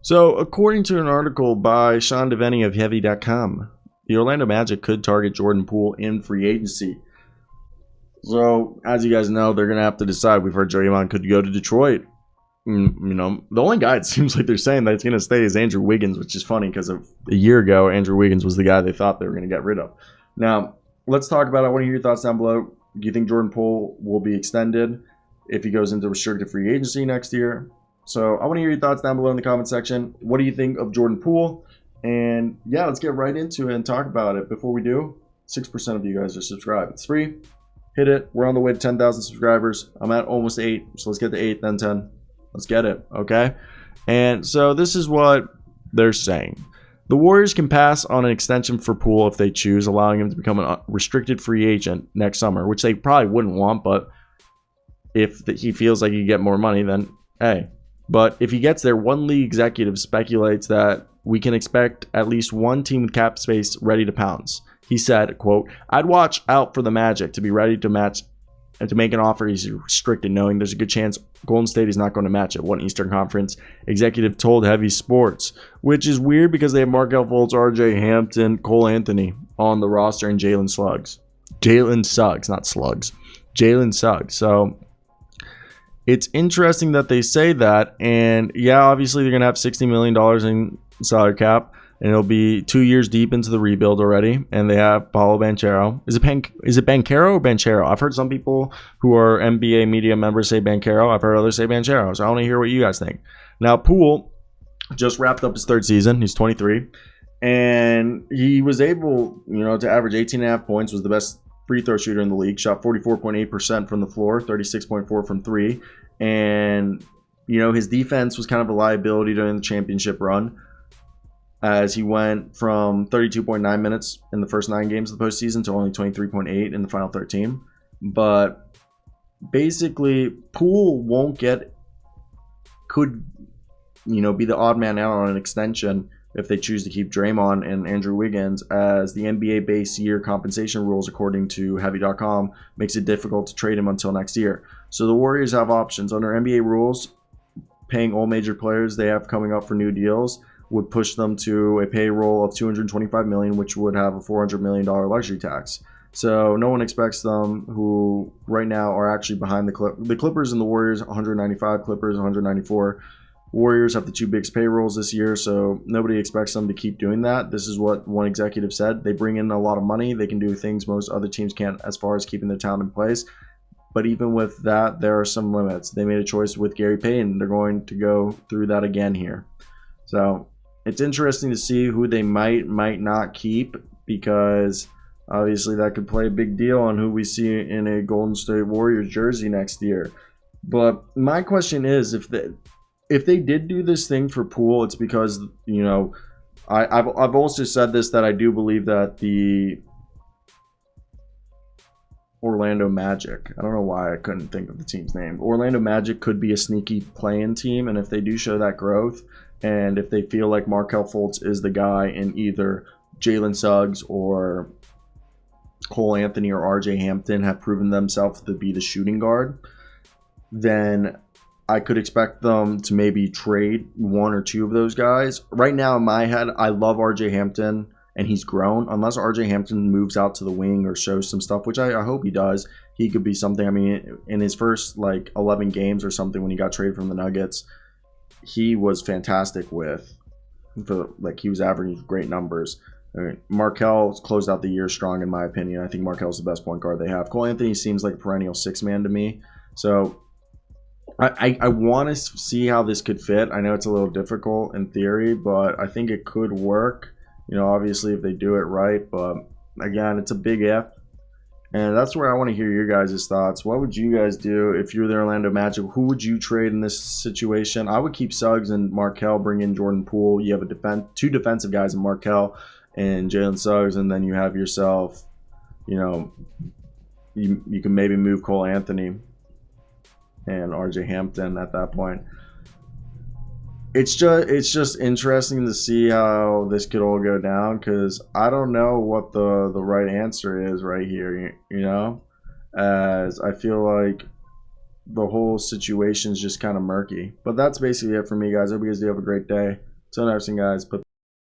So, according to an article by Sean Deveney of Heavy.com, the Orlando Magic could target Jordan Poole in free agency. So, as you guys know, they're going to have to decide. We've heard Draymond could go to Detroit. The only guy it seems like they're saying that's going to stay is Andrew Wiggins, which is funny because of a year ago, Andrew Wiggins was the guy they thought they were going to get rid of. Now, let's talk about it. I want to hear your thoughts down below. Do you think Jordan Poole will be extended if he goes into restricted free agency next year? So I want to hear your thoughts down below in the comment section. What do you think of Jordan Poole? And yeah, let's get right into it and talk about it. Before we do, 6% of you guys are subscribed. It's free. Hit it. We're on the way to 10,000 subscribers. I'm at almost 8. So let's get to 8, then 10. Let's get it. Okay. And so this is what they're saying. The Warriors can pass on an extension for Poole if they choose, allowing him to become a restricted free agent next summer, which they probably wouldn't want, but if he feels like he can get more money, then hey. But if he gets there, one league executive speculates that we can expect at least one team with cap space ready to pounce. He said, quote, "I'd watch out for the Magic to be ready to match and to make an offer he's restricted, knowing there's a good chance Golden State is not going to match it," one Eastern Conference executive told Heavy Sports, which is weird because they have Markelle Fultz, RJ Hampton, Cole Anthony on the roster, and Jalen Suggs. Jalen Suggs, not Slugs. Jalen Suggs. So it's interesting that they say that, and yeah, obviously they're going to have $60 million in salary cap, and it'll be 2 years deep into the rebuild already, and they have Paolo Banchero. Is it Banchero or Banchero? I've heard some people who are NBA media members say Banchero. I've heard others say Banchero, so I want to hear what you guys think. Now, Poole just wrapped up his third season. He's 23, and he was able, to average 18.5 points, was the best free throw shooter in the league, shot 44.8% from the floor, 36.4 from three, and his defense was kind of a liability during the championship run, as he went from 32.9 minutes in the first 9 games of the postseason to only 23.8 in the final 13. But basically, Poole could be the odd man out on an extension if they choose to keep Draymond and Andrew Wiggins, as the NBA base year compensation rules, according to Heavy.com, makes it difficult to trade him until next year. So the Warriors have options. Under NBA rules, paying all major players they have coming up for new deals would push them to a payroll of $225 million, which would have a $400 million luxury tax. So no one expects them, who right now are actually behind the Clippers and the Warriors, 195, Clippers 194. Warriors have the 2 biggest payrolls this year, so nobody expects them to keep doing that. This is what one executive said. They bring in a lot of money. They can do things most other teams can't as far as keeping their talent in place. But even with that, there are some limits. They made a choice with Gary Payton. They're going to go through that again here. So it's interesting to see who they might not keep, because obviously that could play a big deal on who we see in a Golden State Warriors jersey next year. But my question is, if they did do this thing for Poole, it's because, I've also said this, that I do believe that the Orlando Magic, I don't know why I couldn't think of the team's name. Orlando Magic could be a sneaky play-in team, and if they do show that growth, and if they feel like Markelle Fultz is the guy and either Jalen Suggs or Cole Anthony or RJ Hampton have proven themselves to be the shooting guard, then I could expect them to maybe trade 1 or 2 of those guys. Right now, in my head, I love RJ Hampton, and he's grown. Unless RJ Hampton moves out to the wing or shows some stuff, which I hope he does, he could be something. I mean, in his first 11 games or something when he got traded from the Nuggets, he was fantastic he was averaging great numbers. Markelle closed out the year strong, in my opinion. I think Markelle's the best point guard they have. Cole Anthony seems like a perennial 6-man to me. So I want to see how this could fit. I know it's a little difficult in theory, but I think it could work. Obviously if they do it right. But again, it's a big if. And that's where I want to hear your guys' thoughts. What would you guys do if you're the Orlando Magic? Who would you trade in this situation? I would keep Suggs and Markelle, bring in Jordan Poole. You have 2 defensive guys in Markelle and Jalen Suggs, and then you have yourself, you can maybe move Cole Anthony and RJ Hampton at that point. It's just interesting to see how this could all go down, because I don't know what the right answer is right here, as I feel like the whole situation is just kind of murky. But that's basically it for me, guys. I hope you guys do have a great day. So interesting, guys. Put